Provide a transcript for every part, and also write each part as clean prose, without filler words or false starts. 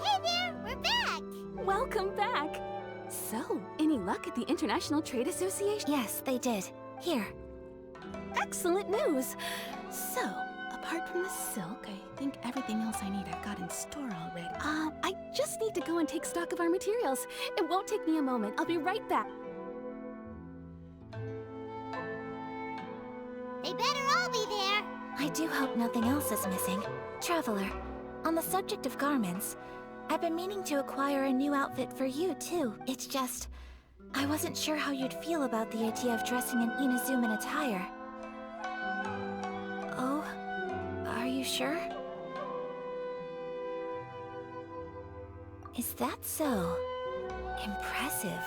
Hey there, we're back! Welcome back! So, any luck at the International Trade Association? Yes, they did. Here. Excellent news! So, apart from the silk, I think everything else I need I've got in store already. I just need to go and take stock of our materials. It won't take me a moment. I'll be right back. They better all be there. I do hope nothing else is missing. Traveler, on the subject of garments, I've been meaning to acquire a new outfit for you, too. It's just, I wasn't sure how you'd feel about the idea of dressing in Inazuman attire. Oh, are you sure? Is that so? Impressive.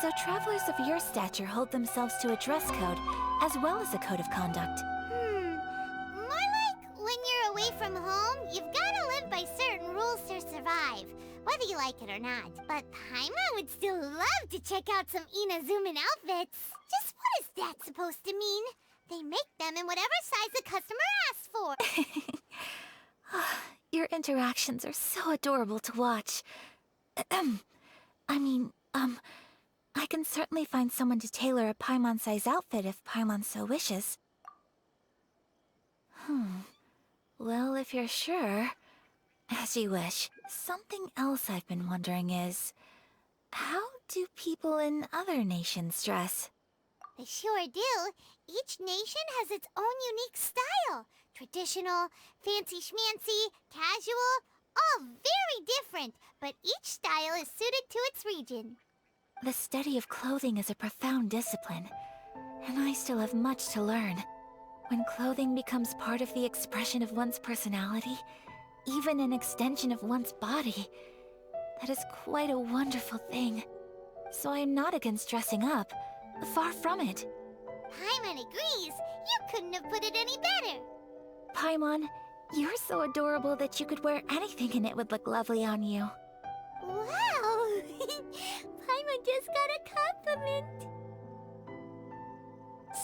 So travelers of your stature hold themselves to a dress code, as well as a code of conduct. More like when you're away from home, you've gotta live by certain rules to survive, whether you like it or not. But Paimon would still love to check out some Inazuman outfits. Just what is that supposed to mean? They make them in whatever size the customer asks for. Your interactions are so adorable to watch. I can certainly find someone to tailor a Paimon-size outfit if Paimon so wishes. Well, if you're sure, as you wish. Something else I've been wondering is, how do people in other nations dress? They sure do. Each nation has its own unique style. Traditional, fancy schmancy, casual, all very different, but each style is suited to its region. The study of clothing is a profound discipline, and I still have much to learn. When clothing becomes part of the expression of one's personality, even an extension of one's body, that is quite a wonderful thing. So I am not against dressing up. Far from it. Paimon agrees. You couldn't have put it any better. Paimon, you're so adorable that you could wear anything and it would look lovely on you. Wow! Paimon just got a compliment.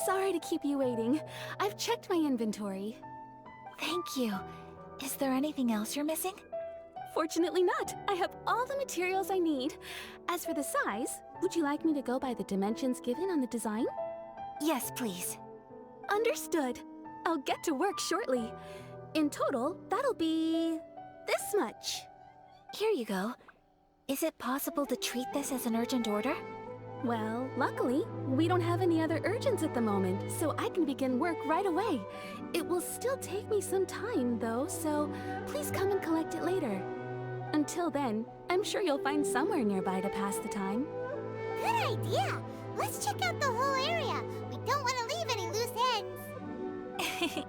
Sorry to keep you waiting. I've checked my inventory. Thank you. Is there anything else you're missing? Fortunately not. I have all the materials I need. As for the size, would you like me to go by the dimensions given on the design? Yes, please. Understood. I'll get to work shortly. In total, that'll be this much. Here you go. Is it possible to treat this as an urgent order? Well, luckily, we don't have any other urgents at the moment, so I can begin work right away. It will still take me some time, though, so please come and collect it later. Until then, I'm sure you'll find somewhere nearby to pass the time. Good idea. Let's check out the whole area. We don't want to leave any loose ends.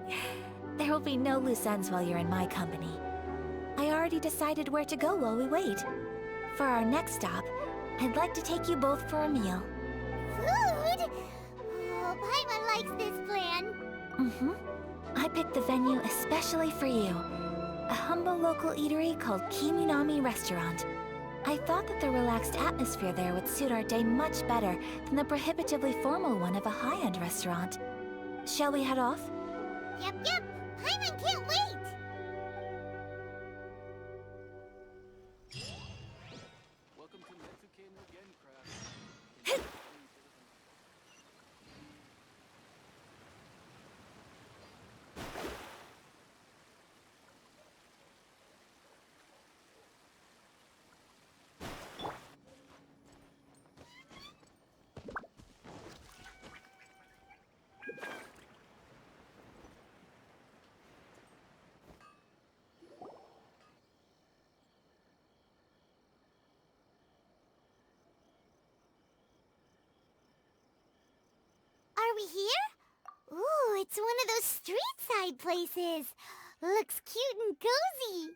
There will be no loose ends while you're in my company. I already decided where to go while we wait. For our next stop, I'd like to take you both for a meal. Food? Oh, Paimon likes this plan. I picked the venue especially for you. A humble local eatery called Kiminami Restaurant. I thought that the relaxed atmosphere there would suit our day much better than the prohibitively formal one of a high-end restaurant. Shall we head off? Yep. Paimon can't wait. Welcome to Mexican again, craft. Are we here? Ooh, it's one of those street-side places. Looks cute and cozy.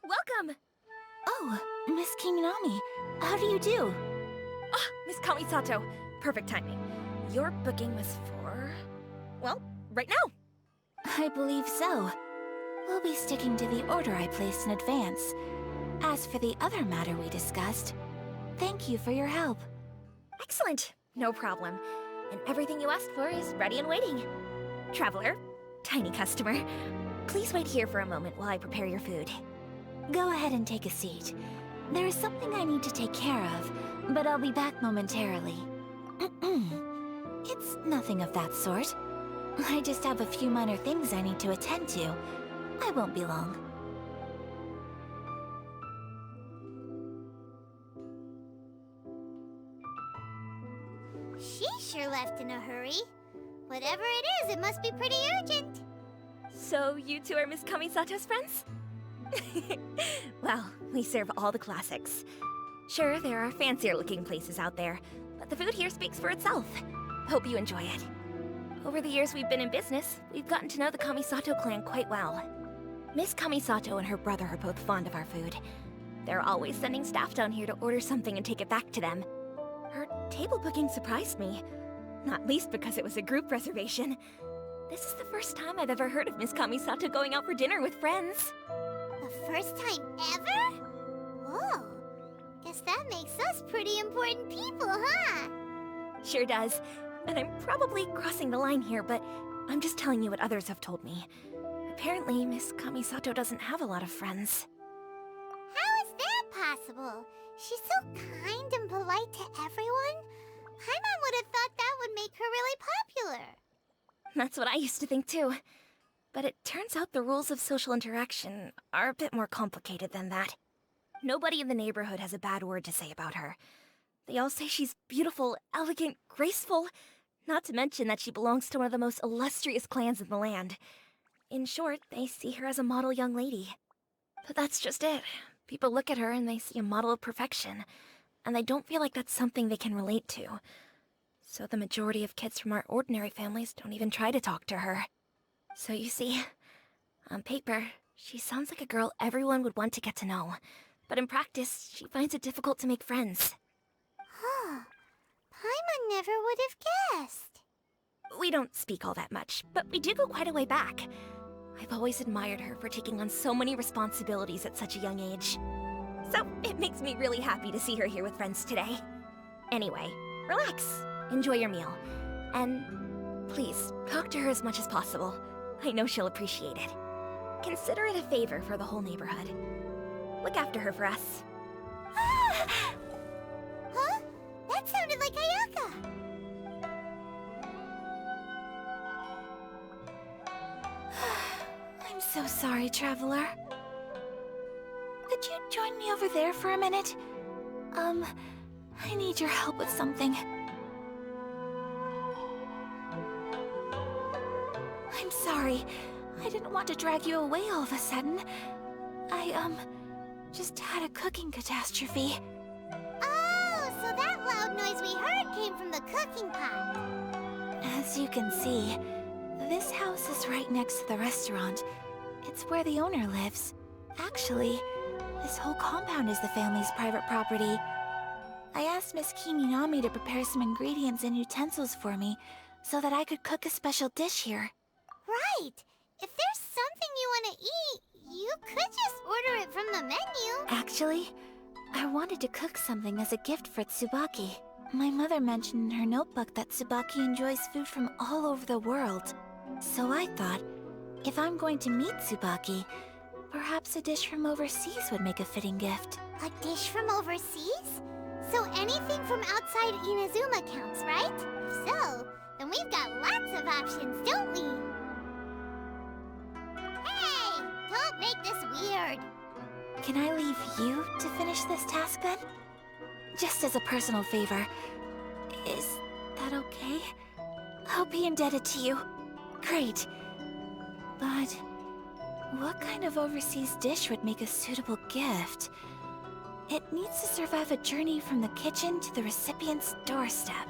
Welcome! Oh, Miss Kiminami, how do you do? Ah, Miss Kamisato. Perfect timing. Your booking was for... well, right now. I believe so. We'll be sticking to the order I placed in advance. As for the other matter we discussed, thank you for your help. Excellent. No problem. And everything you asked for is ready and waiting. Traveler, tiny customer, please wait here for a moment while I prepare your food. Go ahead and take a seat. There is something I need to take care of, but I'll be back momentarily. It's nothing of that sort. I just have a few minor things I need to attend to. I won't be long. She sure left in a hurry. Whatever it is, it must be pretty urgent. So you two are Miss Kamisato's friends? Well, we serve all the classics. Sure, there are fancier looking places out there, but the food here speaks for itself. Hope you enjoy it. Over the years we've been in business, we've gotten to know the Kamisato clan quite well. Miss Kamisato and her brother are both fond of our food. They're always sending staff down here to order something and take it back to them. Her table booking surprised me, not least because it was a group reservation. This is the first time I've ever heard of Miss Kamisato going out for dinner with friends. The first time ever? Whoa. Guess that makes us pretty important people, huh? Sure does. And I'm probably crossing the line here, but I'm just telling you what others have told me. Apparently, Miss Kamisato doesn't have a lot of friends. How is that possible? She's so kind and polite to everyone. Paimon would have thought that would make her really popular. That's what I used to think too. But it turns out the rules of social interaction are a bit more complicated than that. Nobody in the neighborhood has a bad word to say about her. They all say she's beautiful, elegant, graceful, not to mention that she belongs to one of the most illustrious clans in the land. In short, they see her as a model young lady. But that's just it. People look at her and they see a model of perfection, and they don't feel like that's something they can relate to. So the majority of kids from our ordinary families don't even try to talk to her. So you see, on paper, she sounds like a girl everyone would want to get to know. But in practice, she finds it difficult to make friends. Huh. Paimon never would have guessed. We don't speak all that much, but we do go quite a way back. I've always admired her for taking on so many responsibilities at such a young age. So it makes me really happy to see her here with friends today. Anyway, relax, enjoy your meal, and please, talk to her as much as possible. I know she'll appreciate it. Consider it a favor for the whole neighborhood. Look after her for us. Huh? That sounded like Ayaka. I'm so sorry, Traveler. Could you join me over there for a minute? I need your help with something. I'm sorry. I didn't want to drag you away all of a sudden. I, just had a cooking catastrophe. Oh, so that loud noise we heard came from the cooking pot. As you can see, this house is right next to the restaurant. It's where the owner lives. Actually, this whole compound is the family's private property. I asked Miss Kiminami to prepare some ingredients and utensils for me so that I could cook a special dish here. Right. If there's something you want to eat, you could just order it from the menu. Actually, I wanted to cook something as a gift for Tsubaki. My mother mentioned in her notebook that Tsubaki enjoys food from all over the world. So I thought, if I'm going to meet Tsubaki, perhaps a dish from overseas would make a fitting gift. A dish from overseas? So anything from outside Inazuma counts, right? If so, then we've got lots of options, don't we? Hey! Don't make this weird. Can I leave you to finish this task then? Just as a personal favor. Is that okay? I'll be indebted to you. Great. But what kind of overseas dish would make a suitable gift? It needs to survive a journey from the kitchen to the recipient's doorstep.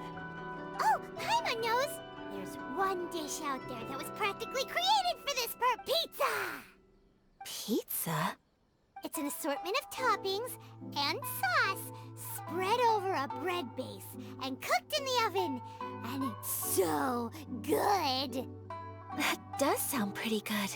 Oh, Paimon knows! There's one dish out there that was practically created for this pizza! Pizza? It's an assortment of toppings and sauce spread over a bread base and cooked in the oven. And it's so good! That does sound pretty good.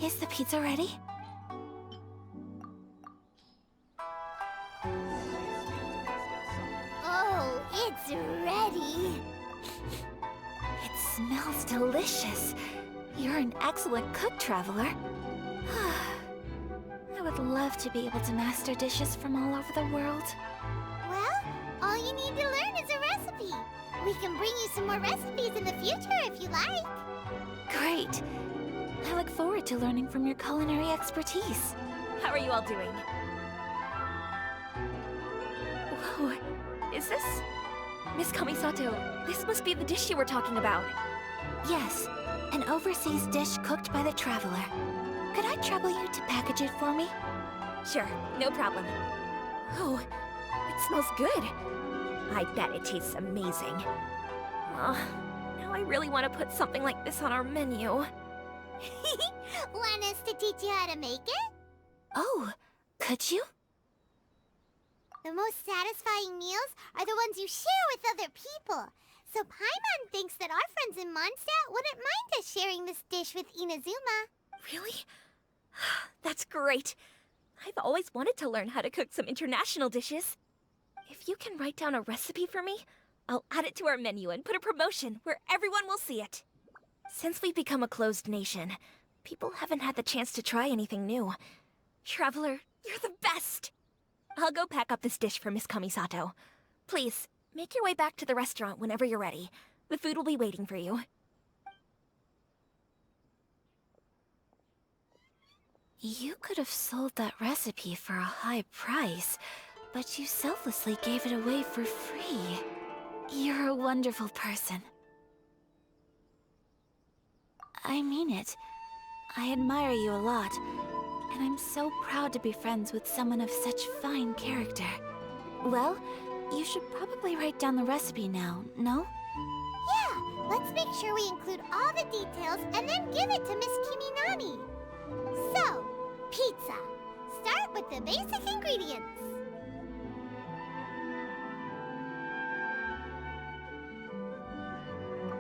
Is the pizza ready? Oh, it's ready. It smells delicious. You're an excellent cook, Traveler. I would love to be able to master dishes from all over the world. Well, all you need to learn is a recipe. We can bring you some more recipes in the future if you like. Great. I look forward to learning from your culinary expertise. How are you all doing? Whoa, is this... Miss Kamisato, this must be the dish you were talking about. Yes, an overseas dish cooked by the Traveler. Could I trouble you to package it for me? Sure, no problem. Oh, it smells good. I bet it tastes amazing. Now I really want to put something like this on our menu. Want us to teach you how to make it? Oh, could you? The most satisfying meals are the ones you share with other people. So Paimon thinks that our friends in Mondstadt wouldn't mind us sharing this dish with Inazuma. Really? That's great. I've always wanted to learn how to cook some international dishes. If you can write down a recipe for me, I'll add it to our menu and put a promotion where everyone will see it. Since we've become a closed nation, people haven't had the chance to try anything new. Traveler, you're the best! I'll go pack up this dish for Miss Kamisato. Please, make your way back to the restaurant whenever you're ready. The food will be waiting for you. You could have sold that recipe for a high price, but you selflessly gave it away for free. You're a wonderful person. I mean it. I admire you a lot, and I'm so proud to be friends with someone of such fine character. Well, you should probably write down the recipe now, no? Yeah, let's make sure we include all the details and then give it to Miss Kiminami. So, pizza. Start with the basic ingredients.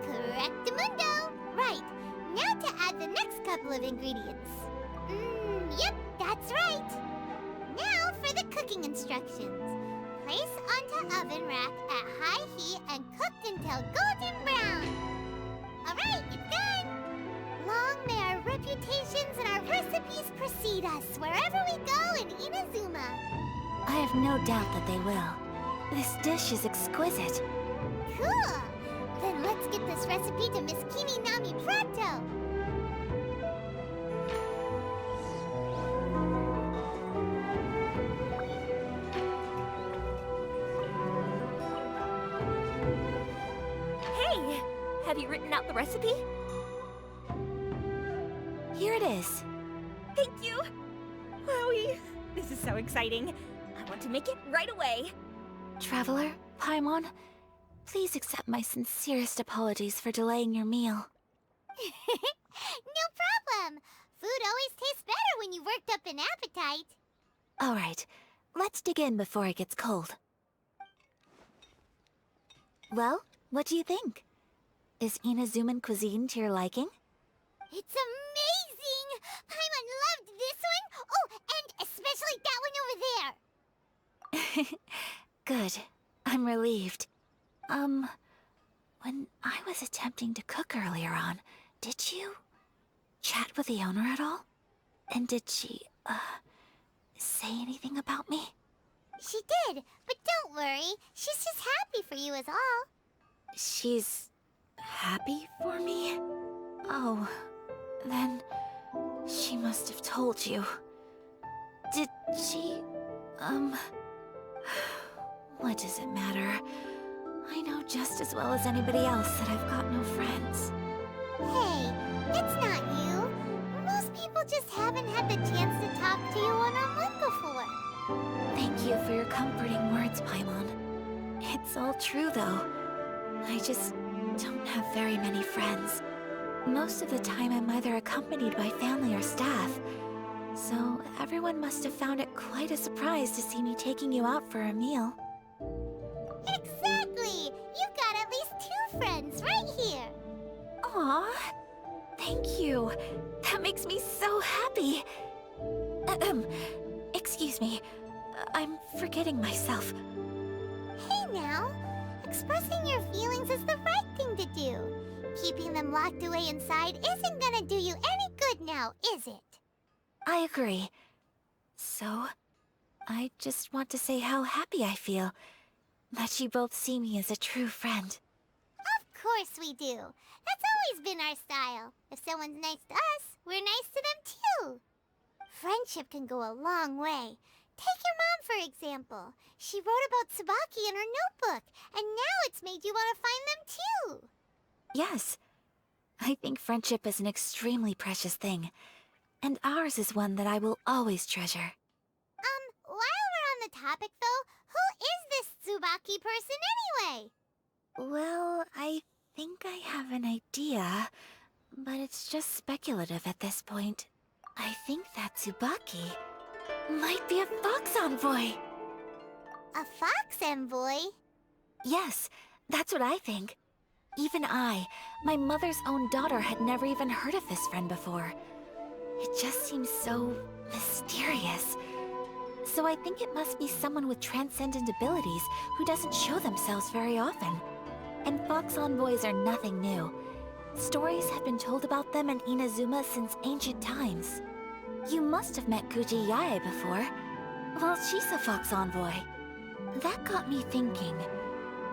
Correctamundo. Right. Now to add the next couple of ingredients. Yep, that's right. Now for the cooking instructions. Place onto oven rack at high heat and cooked until golden brown. Alright, it's done. Long may our reputations and our recipes precede us wherever we go in Inazuma. I have no doubt that they will. This dish is exquisite. Cool. Then let's get this recipe to Miss Kiminami pronto. Hey! Have you written out the recipe? Here it is. Thank you! Wowie! This is so exciting. I want to make it right away. Traveler, Paimon, please accept my sincerest apologies for delaying your meal. No problem. Food always tastes better when you've worked up an appetite. All right, let's dig in before it gets cold. Well, what do you think? Is Inazuman cuisine to your liking? It's amazing! Paimon loved this one! Oh, and especially that one over there! Good. I'm relieved. When I was attempting to cook earlier on, did you chat with the owner at all? And did she, say anything about me? She did, but don't worry. She's just happy for you is all. She's happy for me? Oh, then she must have told you. Did she, what does it matter? I know just as well as anybody else that I've got no friends. Hey, it's not you. Most people just haven't had the chance to talk to you one-on-one before. Thank you for your comforting words, Paimon. It's all true, though. I just don't have very many friends. Most of the time I'm either accompanied by family or staff. So everyone must have found it quite a surprise to see me taking you out for a meal. Exactly! You've got at least 2 friends right here. Aw, thank you. That That makes me so happy. Ahem. Excuse me. I'm forgetting myself. Hey now, expressing your feelings is the right thing to do. Keeping them locked away inside isn't gonna do you any good now, is it? I agree. So, I just want to say how happy I feel that you both see me as a true friend. Of course we do. That's always been our style. If someone's nice to us, we're nice to them too. Friendship can go a long way. Take your mom, for example. She wrote about Tsubaki in her notebook, and now it's made you want to find them too. Yes, I think friendship is an extremely precious thing, and ours is one that I will always treasure. While we're on the topic though, who is this Tsubaki person anyway? Well, I think I have an idea, but it's just speculative at this point. I think that Tsubaki might be a fox envoy. A fox envoy? Yes, that's what I think. Even I, my mother's own daughter, had never even heard of this friend before. It just seems so mysterious. So I think it must be someone with transcendent abilities who doesn't show themselves very often. And fox envoys are nothing new. Stories have been told about them in Inazuma since ancient times. You must have met Kuji Yae before. Well, she's a fox envoy. That got me thinking.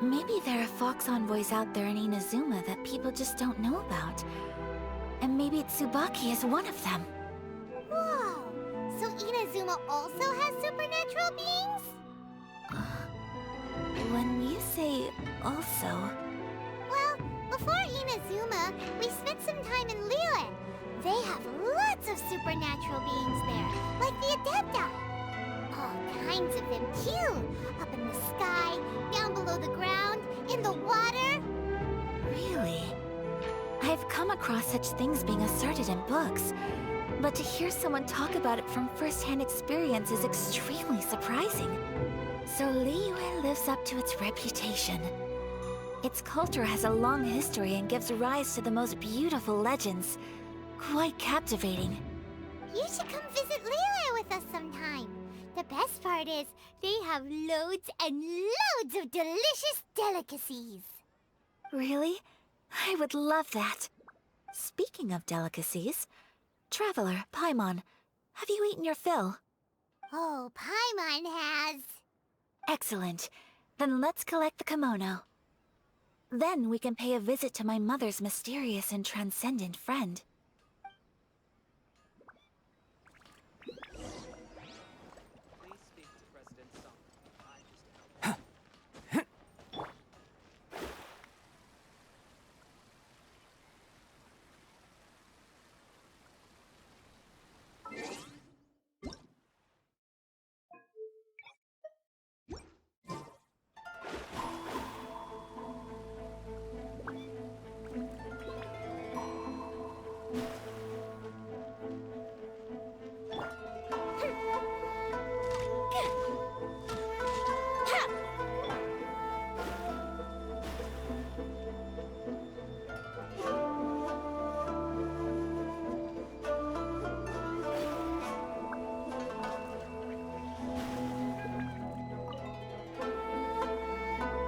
Maybe there are fox envoys out there in Inazuma that people just don't know about. And maybe Tsubaki is one of them. Whoa! So Inazuma also has supernatural beings? When you say also... Well, before Inazuma, we spent some time in Liyue. They have lots of supernatural beings there, like the Adepti. All kinds of them too. Up in the sky, down below the ground, in the water. Really? I've come across such things being asserted in books, but to hear someone talk about it from first-hand experience is extremely surprising. So Liyue lives up to its reputation. Its culture has a long history and gives rise to the most beautiful legends. Quite captivating. You should come visit Liyue with us sometime. The best part is, they have loads and loads of delicious delicacies. Really? I would love that. Speaking of delicacies, Traveler, Paimon, have you eaten your fill? Oh, Paimon has. Excellent. Then let's collect the kimono. Then we can pay a visit to my mother's mysterious and transcendent friend. Please speak to President Song. I just...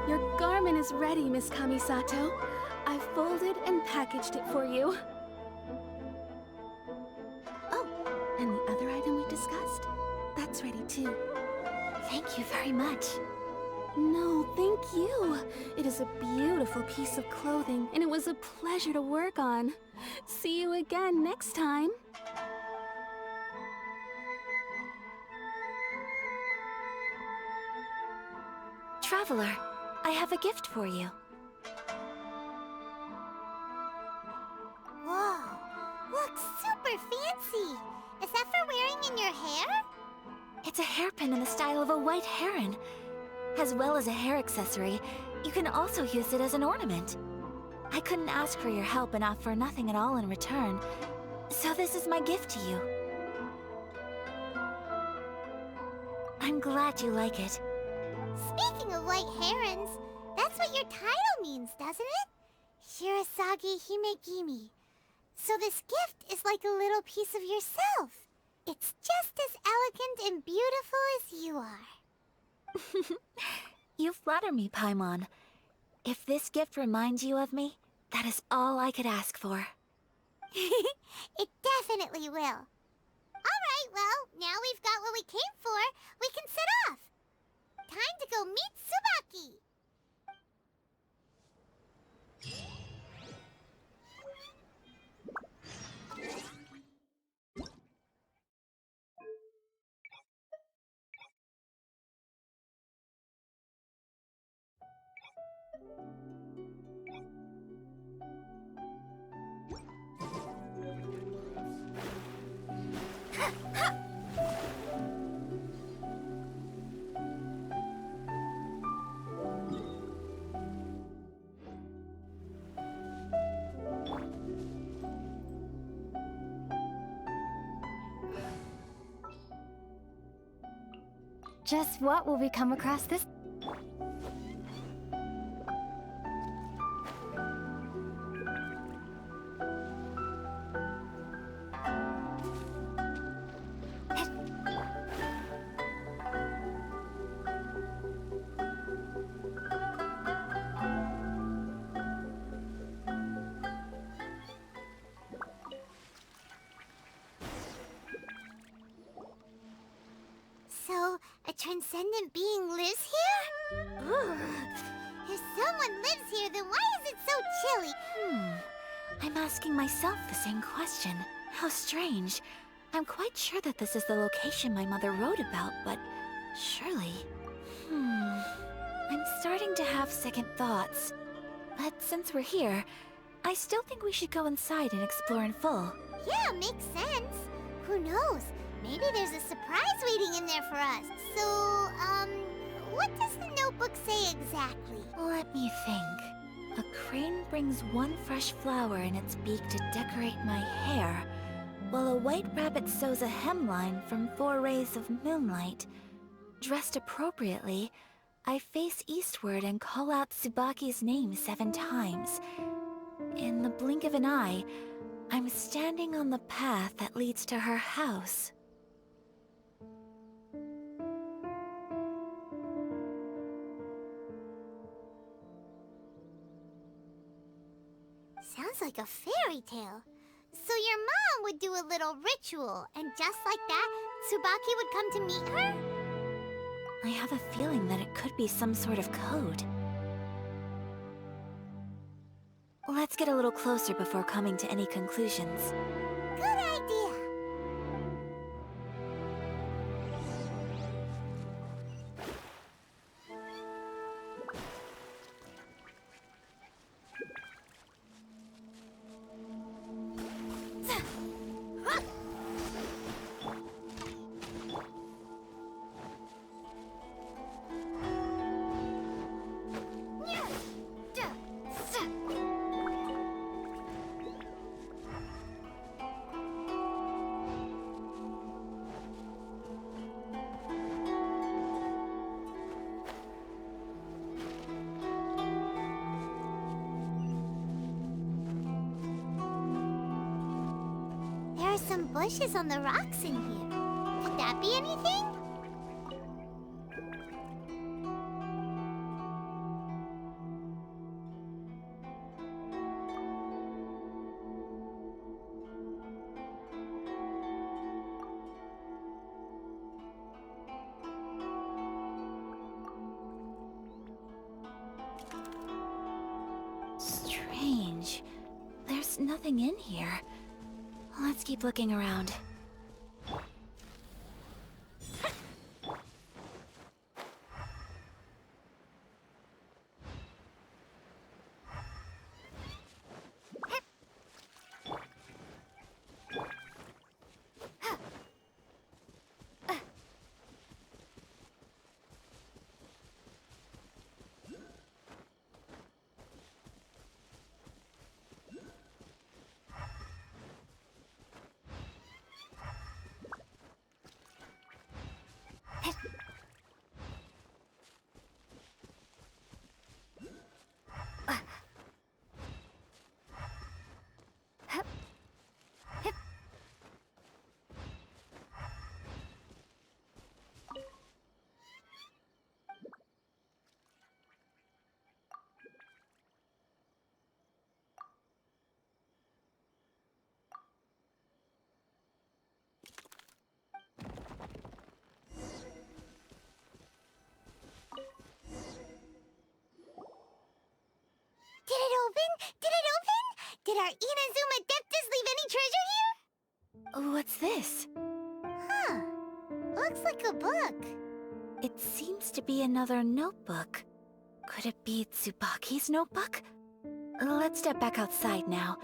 Your garment is ready, Miss Kamisato. I've folded and packaged it for you. Oh, and the other item we discussed? That's ready too. Thank you very much. No, thank you. It is a beautiful piece of clothing, and it was a pleasure to work on. See you again next time. Traveler, I have a gift for you. Whoa, looks super fancy. Is that for wearing in your hair? It's a hairpin in the style of a white heron. As well as a hair accessory, you can also use it as an ornament. I couldn't ask for your help and offer nothing at all in return, so this is my gift to you. I'm glad you like it. Speaking of white herons, that's what your title means, doesn't it? Shirasagi Himegimi. So this gift is like a little piece of yourself. It's just as elegant and beautiful as you are. You flatter me, Paimon. If this gift reminds you of me, that is all I could ask for. It definitely will. Alright, well, now we've got what we came for. We can set off. Time to go meet Tsubaki. Just what will we come across this? So, a transcendent being lives here? Ugh. If someone lives here, then why is it so chilly? I'm asking myself the same question. How strange. I'm quite sure that this is the location my mother wrote about, but surely... I'm starting to have second thoughts. But since we're here, I still think we should go inside and explore in full. Yeah, makes sense. Who knows? Maybe there's a surprise waiting in there for us. So, what does the notebook say exactly? Let me think. A crane brings one fresh flower in its beak to decorate my hair, while a white rabbit sews a hemline from 4 rays of moonlight. Dressed appropriately, I face eastward and call out Tsubaki's name 7 times. In the blink of an eye, I'm standing on the path that leads to her house. Sounds like a fairy tale. So your mom would do a little ritual, and just like that, Tsubaki would come to meet her? I have a feeling that it could be some sort of code. Let's get a little closer before coming to any conclusions. Good idea. There are some bushes on the rocks in here. Could that be anything? Strange. There's nothing in here. Let's keep looking around. open? Did it open? Did our Inazuma Adeptus leave any treasure here? What's this? Huh. Looks like a book. It seems to be another notebook. Could it be Tsubaki's notebook? Let's step back outside now.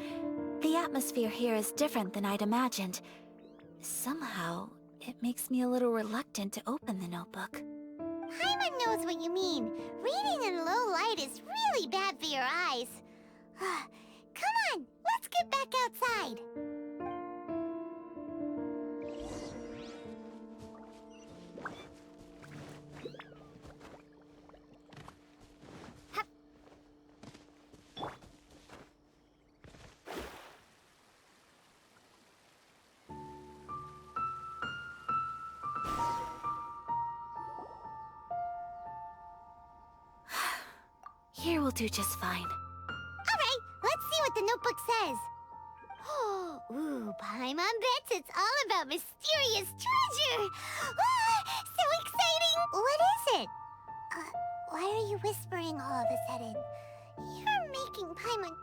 The atmosphere here is different than I'd imagined. Somehow, it makes me a little reluctant to open the notebook. Paimon knows what you mean. Reading in low light is really bad for your eyes. Come on, let's get back outside. Here will do just fine. All right, let's see what the notebook says. Ooh, Paimon bets it's all about mysterious treasure. So exciting! What is it? Why are you whispering all of a sudden? You're making Paimon...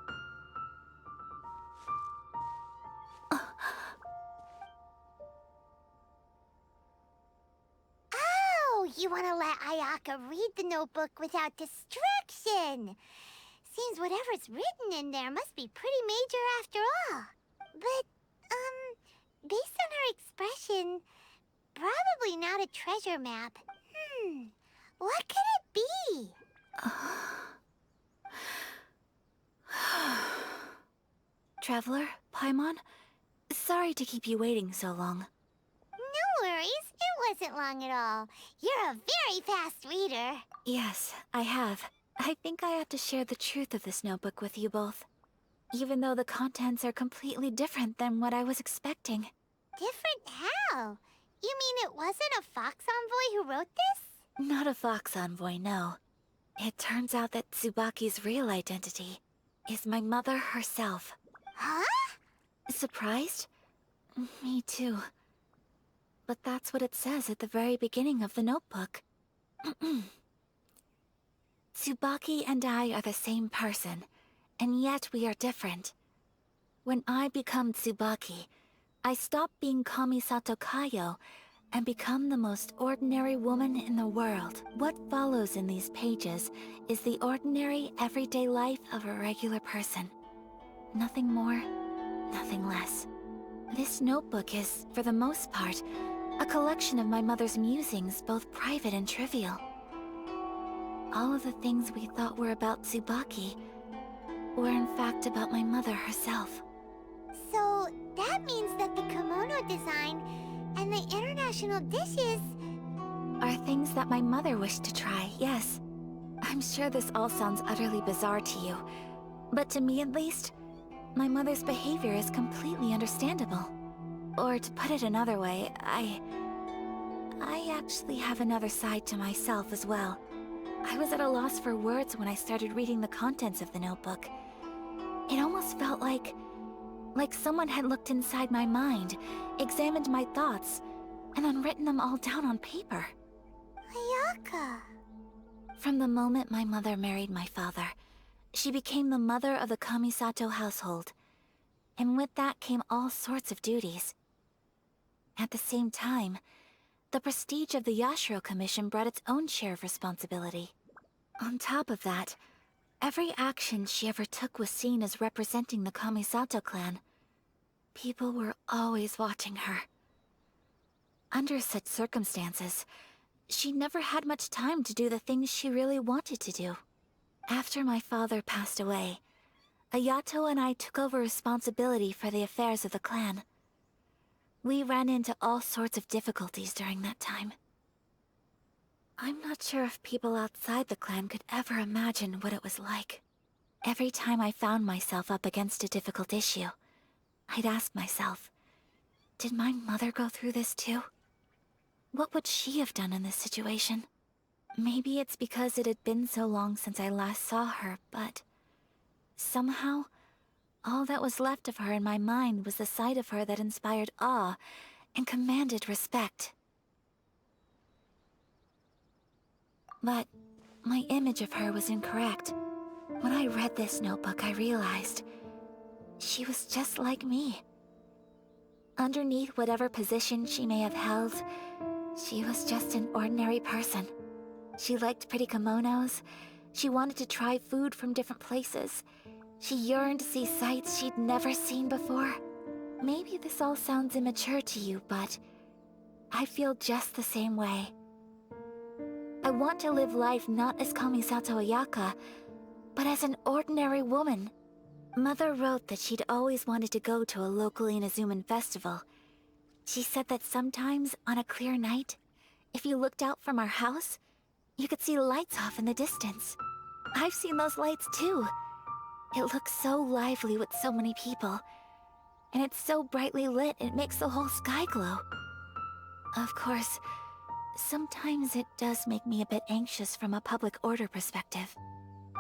Oh, you want to let Ayaka read the notebook without distraction. Seems whatever's written in there must be pretty major after all. But, based on her expression, probably not a treasure map. What could it be? Traveler, Paimon, sorry to keep you waiting so long. No worries, it wasn't long at all. You're a very fast reader. Yes, I have. I think I have to share the truth of this notebook with you both. Even though the contents are completely different than what I was expecting. Different how? You mean it wasn't a Fox Envoy who wrote this? Not a Fox Envoy, no. It turns out that Tsubaki's real identity is my mother herself. Huh? Surprised? Me too. But that's what it says at the very beginning of the notebook. Tsubaki and I are the same person, and yet we are different. When I become Tsubaki, I stop being Kamisato Kayo and become the most ordinary woman in the world. What follows in these pages is the ordinary, everyday life of a regular person. Nothing more, nothing less. This notebook is, for the most part, a collection of my mother's musings, both private and trivial. All of the things we thought were about Tsubaki were in fact about my mother herself. So, that means that the kimono design and the international dishes... Are things that my mother wished to try, yes. I'm sure this all sounds utterly bizarre to you, but to me at least, my mother's behavior is completely understandable. Or to put it another way, I actually have another side to myself as well. I was at a loss for words when I started reading the contents of the notebook. It almost felt like someone had looked inside my mind, examined my thoughts, and then written them all down on paper. Ayaka... From the moment my mother married my father, she became the mother of the Kamisato household. And with that came all sorts of duties. At the same time, the prestige of the Yashiro Commission brought its own share of responsibility. On top of that, every action she ever took was seen as representing the Kamisato clan. People were always watching her. Under such circumstances, she never had much time to do the things she really wanted to do. After my father passed away, Ayato and I took over responsibility for the affairs of the clan. We ran into all sorts of difficulties during that time. I'm not sure if people outside the clan could ever imagine what it was like. Every time I found myself up against a difficult issue, I'd ask myself, did my mother go through this too? What would she have done in this situation? Maybe it's because it had been so long since I last saw her, but... somehow, all that was left of her in my mind was the side of her that inspired awe and commanded respect. But my image of her was incorrect. When I read this notebook, I realized she was just like me. Underneath whatever position she may have held, she was just an ordinary person. She liked pretty kimonos. She wanted to try food from different places. She yearned to see sights she'd never seen before. Maybe this all sounds immature to you, but I feel just the same way. I want to live life not as Kamisato Ayaka, but as an ordinary woman. Mother wrote that she'd always wanted to go to a local Inazuman festival. She said that sometimes, on a clear night, if you looked out from our house, you could see lights off in the distance. I've seen those lights too. It looks so lively with so many people. And it's so brightly lit, it makes the whole sky glow. Of course, sometimes it does make me a bit anxious from a public order perspective.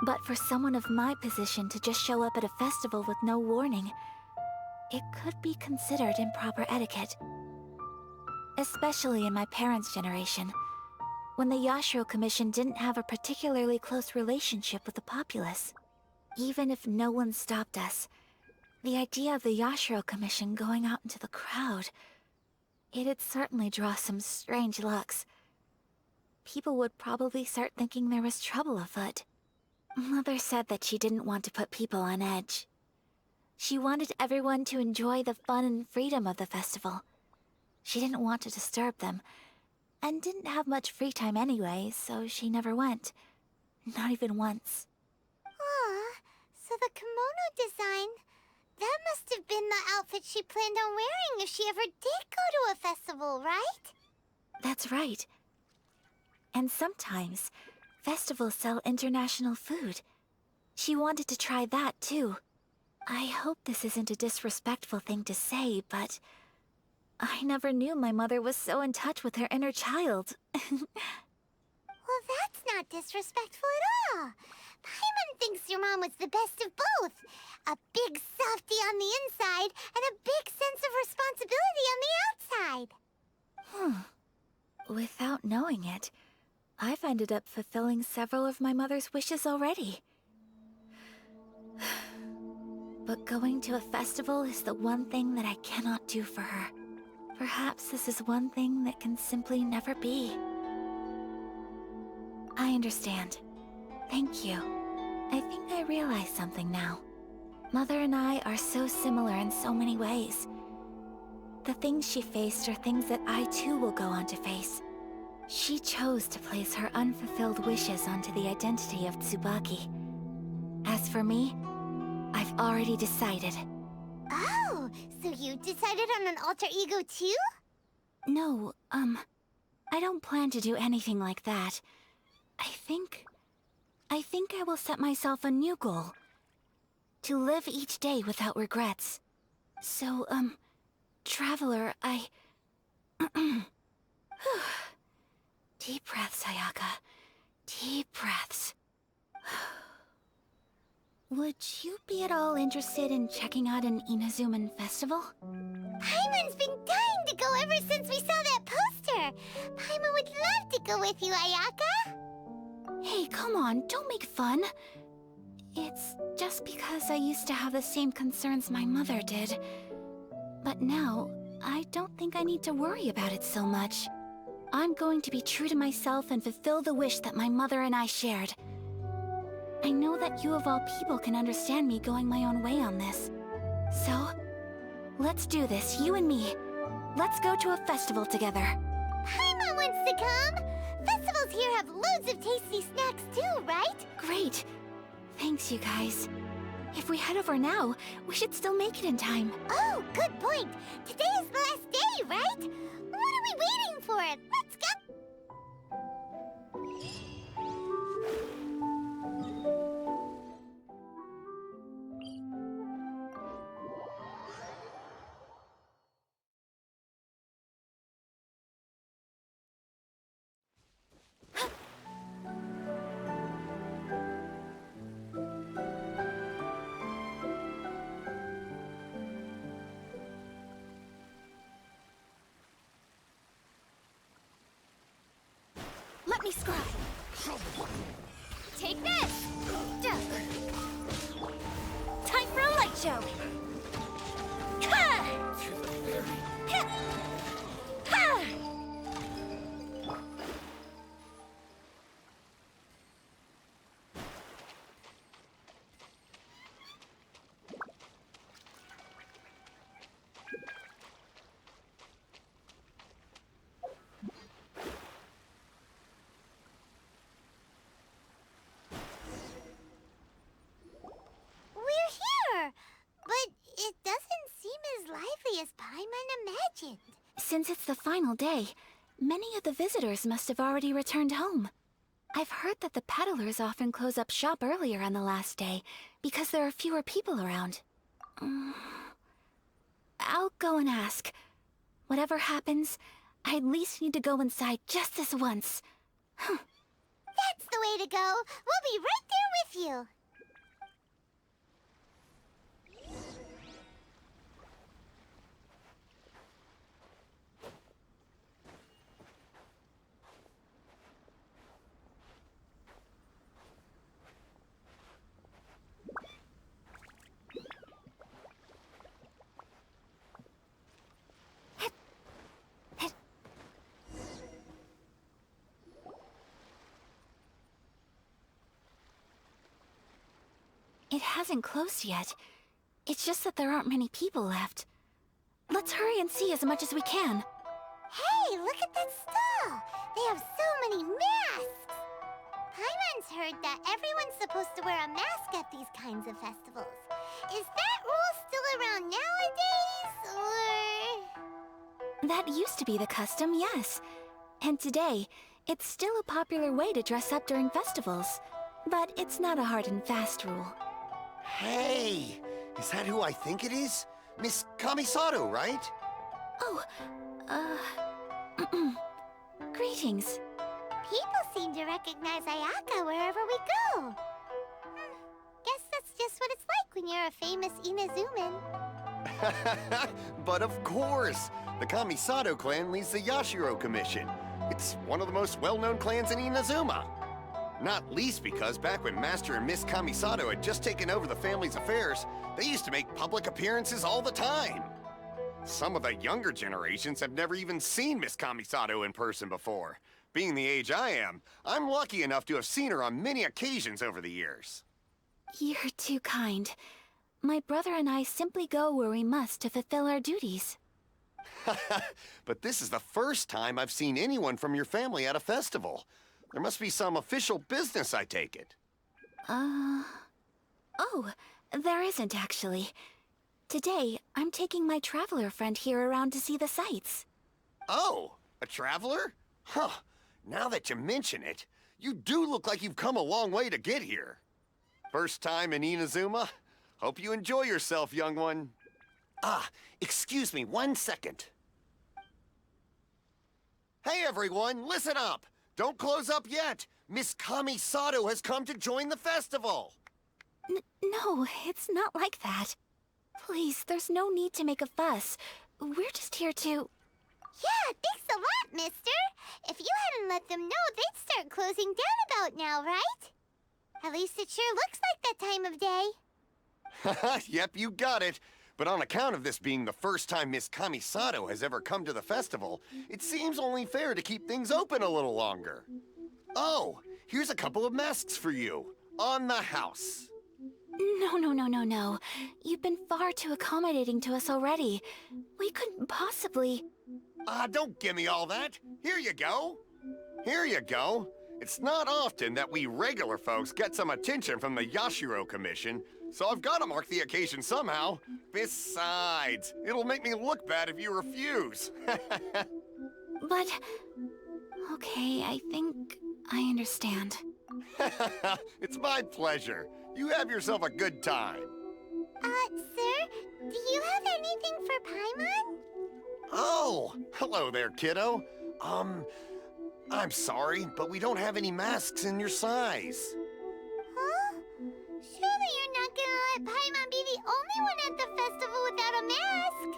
But for someone of my position to just show up at a festival with no warning, it could be considered improper etiquette. Especially in my parents' generation, when the Yashiro Commission didn't have a particularly close relationship with the populace. Even if no one stopped us, the idea of the Yashiro Commission going out into the crowd, it'd certainly draw some strange looks. People would probably start thinking there was trouble afoot. Mother said that she didn't want to put people on edge. She wanted everyone to enjoy the fun and freedom of the festival. She didn't want to disturb them, and didn't have much free time anyway, so she never went. Not even once. Aw, so the kimono design, that must have been the outfit she planned on wearing if she ever did go to a festival, right? That's right. And sometimes, festivals sell international food. She wanted to try that too. I hope this isn't a disrespectful thing to say, but I never knew my mother was so in touch with her inner child. Well, that's not disrespectful at all. Paimon thinks your mom was the best of both. A big softy on the inside and a big sense of responsibility on the outside. Without knowing it, I've ended up fulfilling several of my mother's wishes already. But going to a festival is the one thing that I cannot do for her. Perhaps this is one thing that can simply never be. I understand. Thank you. I think I realize something now. Mother and I are so similar in so many ways. The things she faced are things that I too will go on to face. She chose to place her unfulfilled wishes onto the identity of Tsubaki. As for me, I've already decided. Oh, so you decided on an alter ego too? No, I don't plan to do anything like that. I think I will set myself a new goal. To live each day without regrets. So, Traveler, Deep breaths, Ayaka. Deep breaths. Would you be at all interested in checking out an Inazuman festival? Paimon's been dying to go ever since we saw that poster. Paimon would love to go with you, Ayaka. Hey, come on, don't make fun. It's just because I used to have the same concerns my mother did. But now, I don't think I need to worry about it so much. I'm going to be true to myself and fulfill the wish that my mother and I shared. I know that you of all people can understand me going my own way on this. So, let's do this, you and me. Let's go to a festival together. Paimon wants to come. Festivals here have loads of tasty snacks too, right? Great. Thanks, you guys. If we head over now, we should still make it in time. Oh, good point. Today is the last day, right? What are we waiting for? Let's go. Let me scribe. Take this! show. We're here! But it doesn't seem as lively as Paimon imagined. Since it's the final day, many of the visitors must have already returned home. I've heard that the peddlers often close up shop earlier on the last day because there are fewer people around. I'll go and ask. Whatever happens, I at least need to go inside just this once. That's the way to go. We'll be right there with you. It hasn't closed yet. It's just that there aren't many people left. Let's hurry and see as much as we can. Hey, look at that stall! They have so many masks! Paimon's heard that everyone's supposed to wear a mask at these kinds of festivals. Is that rule still around nowadays, or...? That used to be the custom, yes. And today, it's still a popular way to dress up during festivals. But it's not a hard and fast rule. Hey! Is that who I think it is? Miss Kamisato, right? Oh, greetings. People seem to recognize Ayaka wherever we go. Guess that's just what it's like when you're a famous Inazuman. But of course! The Kamisato clan leads the Yashiro Commission. It's one of the most well-known clans in Inazuma. Not least because back when Master and Miss Kamisato had just taken over the family's affairs, they used to make public appearances all the time. Some of the younger generations have never even seen Miss Kamisato in person before. Being the age I am, I'm lucky enough to have seen her on many occasions over the years. You're too kind. My brother and I simply go where we must to fulfill our duties. But this is the first time I've seen anyone from your family at a festival. There must be some official business, I take it. Oh, there isn't actually. Today, I'm taking my traveler friend here around to see the sights. Oh, a traveler? Huh. Now that you mention it, you do look like you've come a long way to get here. First time in Inazuma? Hope you enjoy yourself, young one. Excuse me 1 second. Hey everyone, listen up! Don't close up yet! Miss Kamisato has come to join the festival! No, it's not like that. Please, there's no need to make a fuss. We're just here to... Yeah, thanks a lot, mister. If you hadn't let them know, they'd start closing down about now, right? At least it sure looks like that time of day. Yep, you got it. But on account of this being the first time Miss Kamisato has ever come to the festival, it seems only fair to keep things open a little longer. Oh, here's a couple of masks for you. On the house. No. You've been far too accommodating to us already. We couldn't possibly... Don't give me all that. Here you go. Here you go. It's not often that we regular folks get some attention from the Yashiro Commission, so I've got to mark the occasion somehow. Besides, it'll make me look bad if you refuse. But... Okay, I think I understand. It's my pleasure. You have yourself a good time. Sir, do you have anything for Paimon? Oh, hello there, kiddo. I'm sorry, but we don't have any masks in your size. Huh? Surely you're not gonna let Paimon be the only one at the festival without a mask?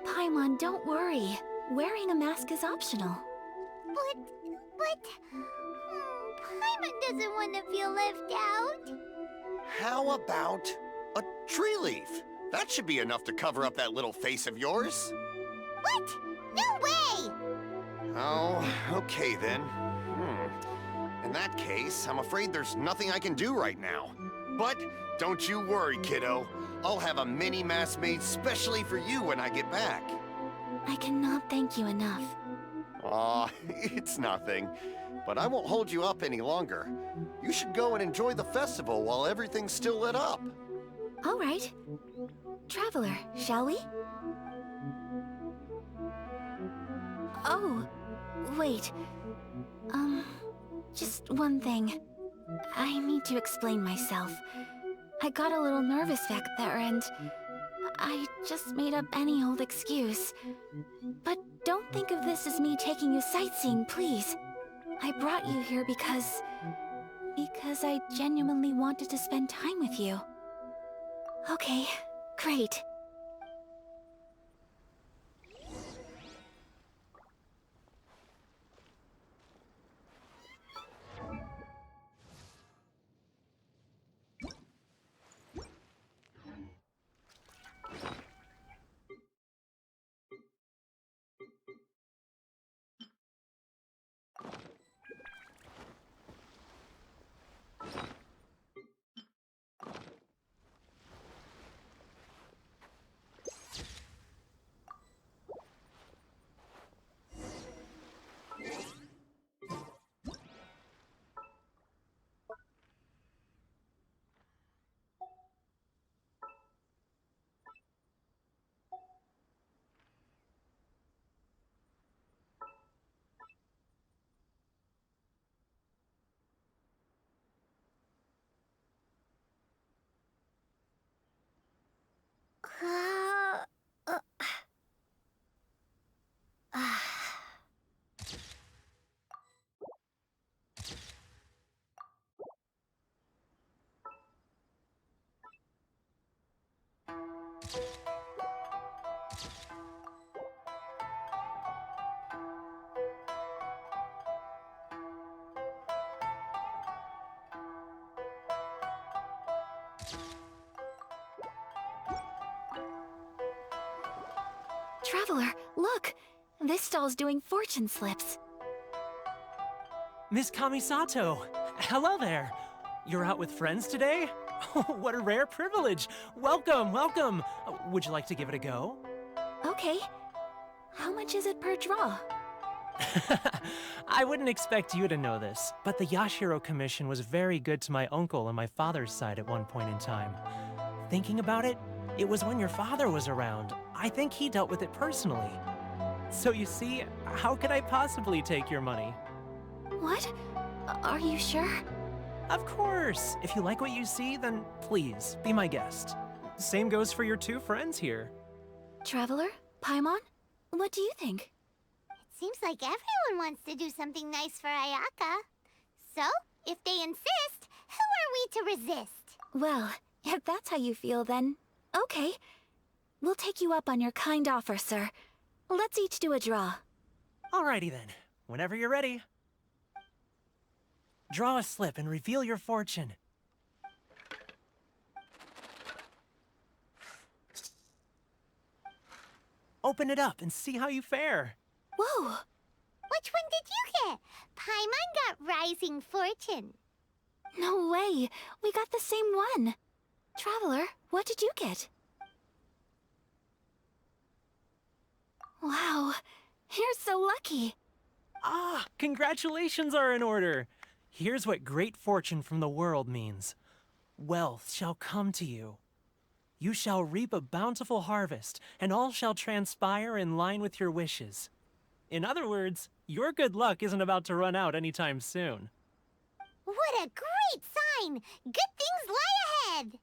Paimon, don't worry. Wearing a mask is optional. But... Paimon doesn't want to feel left out. How about A tree leaf. That should be enough to cover up that little face of yours. What? No way! Oh, okay then. In that case, I'm afraid there's nothing I can do right now. But don't you worry, kiddo. I'll have a mini mask made specially for you when I get back. I cannot thank you enough. Aw, it's nothing. But I won't hold you up any longer. You should go and enjoy the festival while everything's still lit up. All right. Traveler, shall we? Oh, wait. Just one thing. I need to explain myself. I got a little nervous back there and I just made up any old excuse. But don't think of this as me taking you sightseeing, please. I brought you here because I genuinely wanted to spend time with you. Okay, great. Traveler, look! This stall's doing fortune slips. Miss Kamisato! Hello there! You're out with friends today? What a rare privilege! Welcome, welcome! Would you like to give it a go? Okay. How much is it per draw? I wouldn't expect you to know this, but the Yashiro Commission was very good to my uncle on my father's side at one point in time. Thinking about it, it was when your father was around. I think he dealt with it personally. So you see, how could I possibly take your money? What? Are you sure? Of course! If you like what you see, then please, be my guest. Same goes for your two friends here. Traveler? Paimon? What do you think? It seems like everyone wants to do something nice for Ayaka. So, if they insist, who are we to resist? Well, if that's how you feel, then okay. We'll take you up on your kind offer, sir. Let's each do a draw. Alrighty then, whenever you're ready. Draw a slip and reveal your fortune. Open it up and see how you fare. Whoa! Which one did you get? Paimon got Rising Fortune. No way! We got the same one! Traveler, what did you get? Wow, you're so lucky! Ah, congratulations are in order. Here's what great fortune from the world means. Wealth shall come to you. You shall reap a bountiful harvest, and all shall transpire in line with your wishes. In other words, your good luck isn't about to run out anytime soon. What a great sign! Good things lie ahead!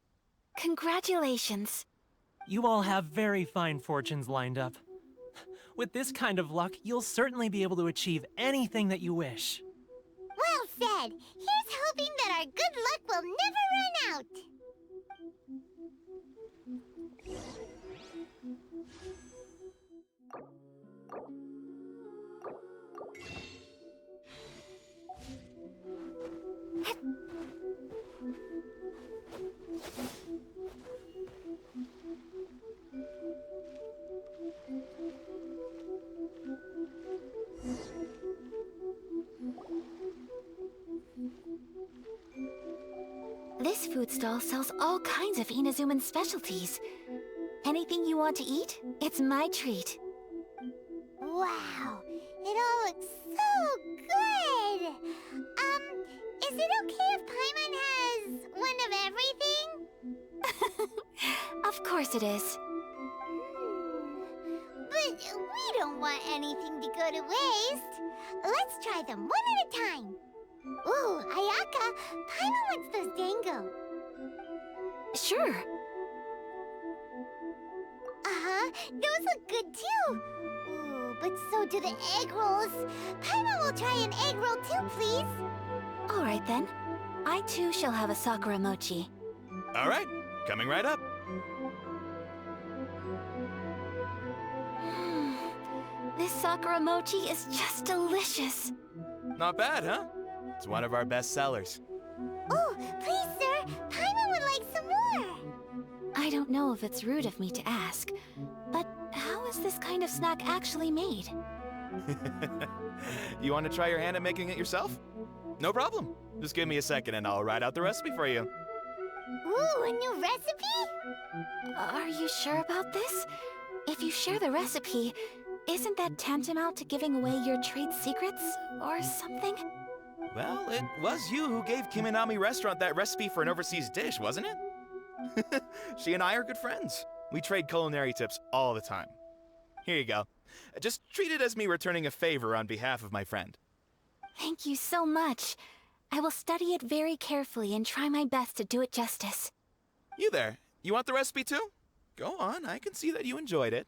Congratulations. You all have very fine fortunes lined up. With this kind of luck, you'll certainly be able to achieve anything that you wish. Well said! Here's hoping that our good luck will never run out! stall sells all kinds of Inazuman specialties. Anything you want to eat, it's my treat. Wow, it all looks so good! Is it okay if Paimon has one of everything? Of course it is. But we don't want anything to go to waste. Let's try them one at a time. Ooh, Ayaka, Paimon wants those dango. Sure. Those look good too. Ooh, but so do the egg rolls. Paimon will try an egg roll too, please. All right then. I too shall have a Sakura mochi. All right, coming right up. This Sakura mochi is just delicious. Not bad, huh? It's one of our best sellers. Oh, please, sir. Paimon would like some more. I don't know if it's rude of me to ask, but how is this kind of snack actually made? You want to try your hand at making it yourself? No problem. Just give me a second and I'll write out the recipe for you. Ooh, a new recipe? Are you sure about this? If you share the recipe, isn't that tantamount to giving away your trade secrets or something? Well, it was you who gave Kiminami Restaurant that recipe for an overseas dish, wasn't it? She and I are good friends. We trade culinary tips all the time. Here you go. Just treat it as me returning a favor on behalf of my friend. Thank you so much. I will study it very carefully and try my best to do it justice. You there, you want the recipe too? Go on, I can see that you enjoyed it.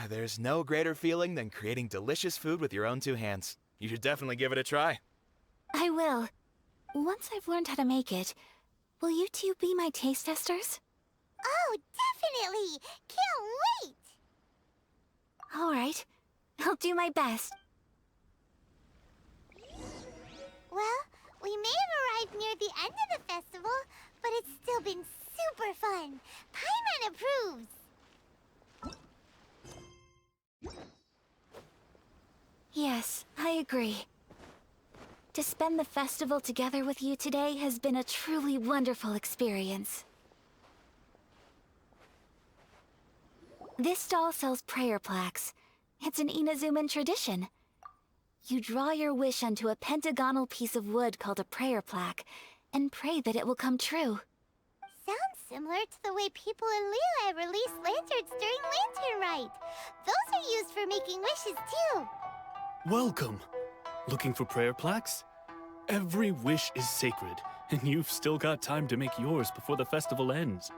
There's no greater feeling than creating delicious food with your own two hands. You should definitely give it a try. I will. Once I've learned how to make it, will you two be my taste testers? Oh, definitely! Can't wait! All right. I'll do my best. Well, we may have arrived near the end of the festival, but it's still been super fun. Paimon approves! Yes, I agree. To spend the festival together with you today has been a truly wonderful experience. This stall sells prayer plaques. It's an Inazuman tradition. You draw your wish onto a pentagonal piece of wood called a prayer plaque, and pray that it will come true. Sounds similar to the way people in Liyue release lanterns during Lantern Rite. Those are used for making wishes too. Welcome. Looking for prayer plaques? Every wish is sacred, and you've still got time to make yours before the festival ends.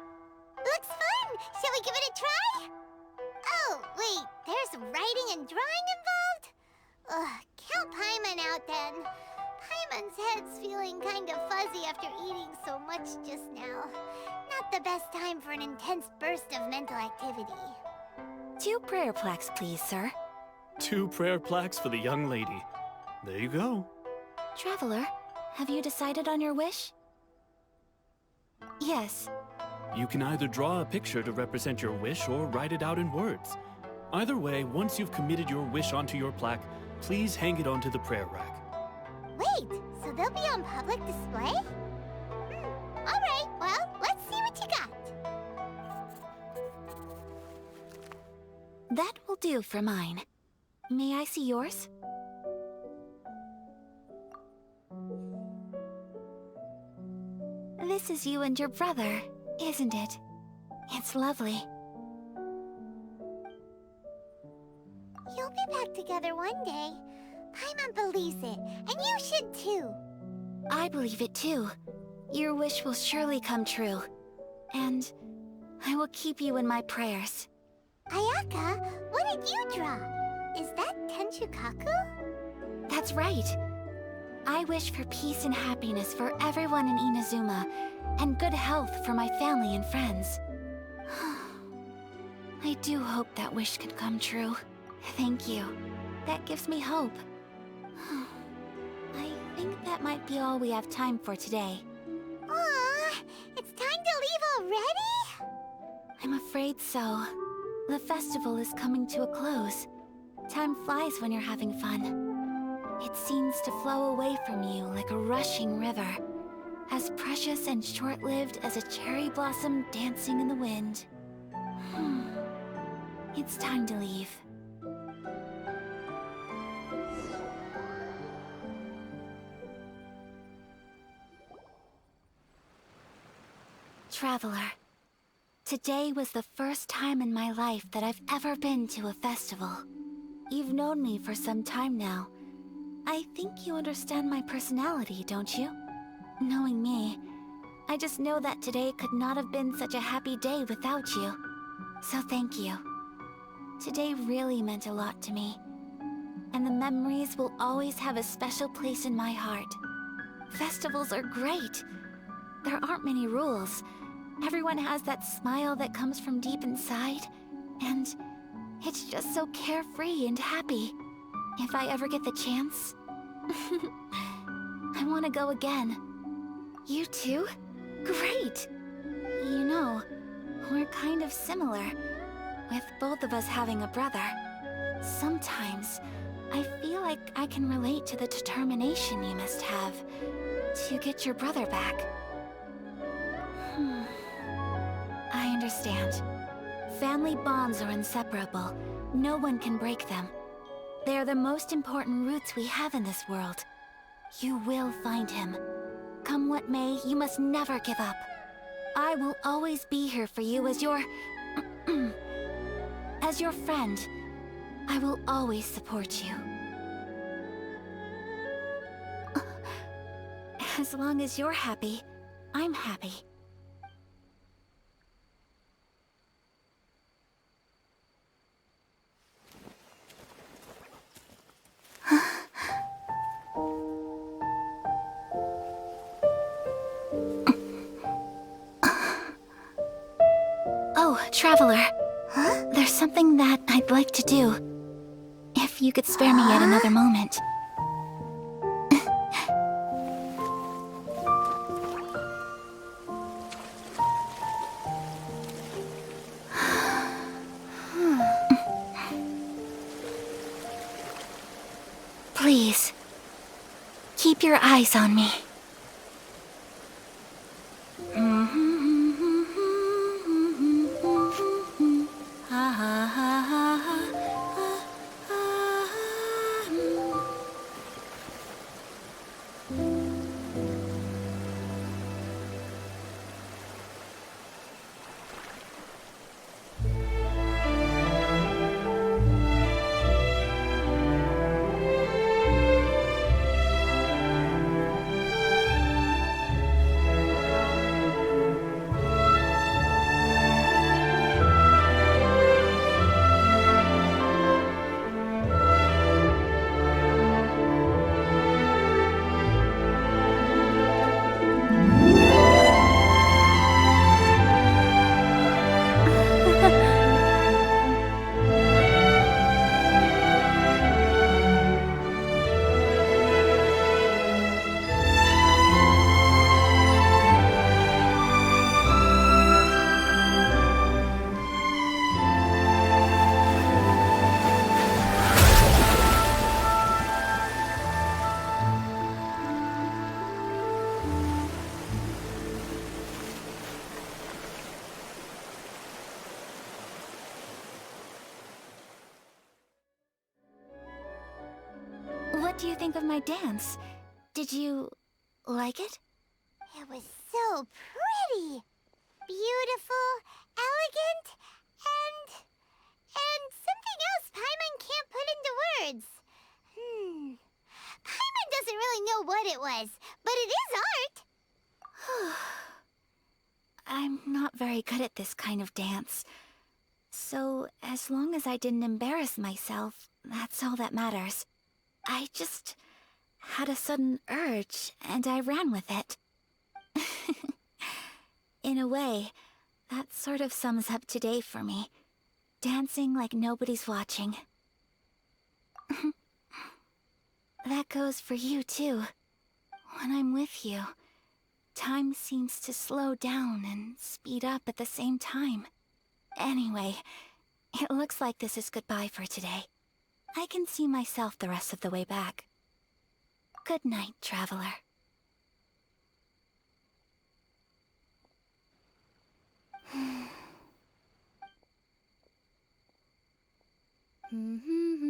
Looks fun! Shall we give it a try? Oh, wait, there's writing and drawing involved? Ugh, count Paimon out then. Paimon's head's feeling kind of fuzzy after eating so much just now. Not the best time for an intense burst of mental activity. 2 prayer plaques, please, sir. 2 prayer plaques for the young lady. There you go. Traveler, have you decided on your wish? Yes. You can either draw a picture to represent your wish or write it out in words. Either way, once you've committed your wish onto your plaque, please hang it onto the prayer rack. Wait, so they'll be on public display? Alright, well, let's see what you got. That will do for mine. May I see yours? This is you and your brother, isn't it? It's lovely. You'll be back together one day. Paimon believes it, and you should too. I believe it too. Your wish will surely come true. And I will keep you in my prayers. Ayaka, what did you draw? Is that Tenchukaku? That's right. I wish for peace and happiness for everyone in Inazuma, and good health for my family and friends. I do hope that wish can come true. Thank you. That gives me hope. I think that might be all we have time for today. Aw, it's time to leave already? I'm afraid so. The festival is coming to a close. Time flies when you're having fun. It seems to flow away from you like a rushing river. as precious and short-lived as a cherry blossom dancing in the wind. It's time to leave. Traveler, today was the first time in my life that I've ever been to a festival. You've known me for some time now. I think you understand my personality, don't you? Knowing me, I just know that today could not have been such a happy day without you. So thank you. Today really meant a lot to me. And the memories will always have a special place in my heart. Festivals are great. There aren't many rules. Everyone has that smile that comes from deep inside. And it's just so carefree and happy. If I ever get the chance, I want to go again. You too? Great! You know, we're kind of similar, with both of us having a brother. Sometimes, I feel like I can relate to the determination you must have to get your brother back. I understand. Family bonds are inseparable. No one can break them. They are the most important roots we have in this world. You will find him. Come what may, you must never give up. I will always be here for you as your... as your friend. I will always support you. As long as you're happy, I'm happy. Oh, Traveler. Huh? There's something that I'd like to do. If you could spare me yet another moment. Please, keep your eyes on me. What do you think of my dance? Did you like it? It was so pretty. Beautiful, elegant, and something else Paimon can't put into words. Paimon doesn't really know what it was, but it is art. I'm not very good at this kind of dance. So, as long as I didn't embarrass myself, that's all that matters. I just had a sudden urge, and I ran with it. In a way, that sort of sums up today for me. Dancing like nobody's watching. That goes for you, too. When I'm with you, time seems to slow down and speed up at the same time. Anyway, it looks like this is goodbye for today. I can see myself the rest of the way back. Good night, Traveler. Mm-hmm.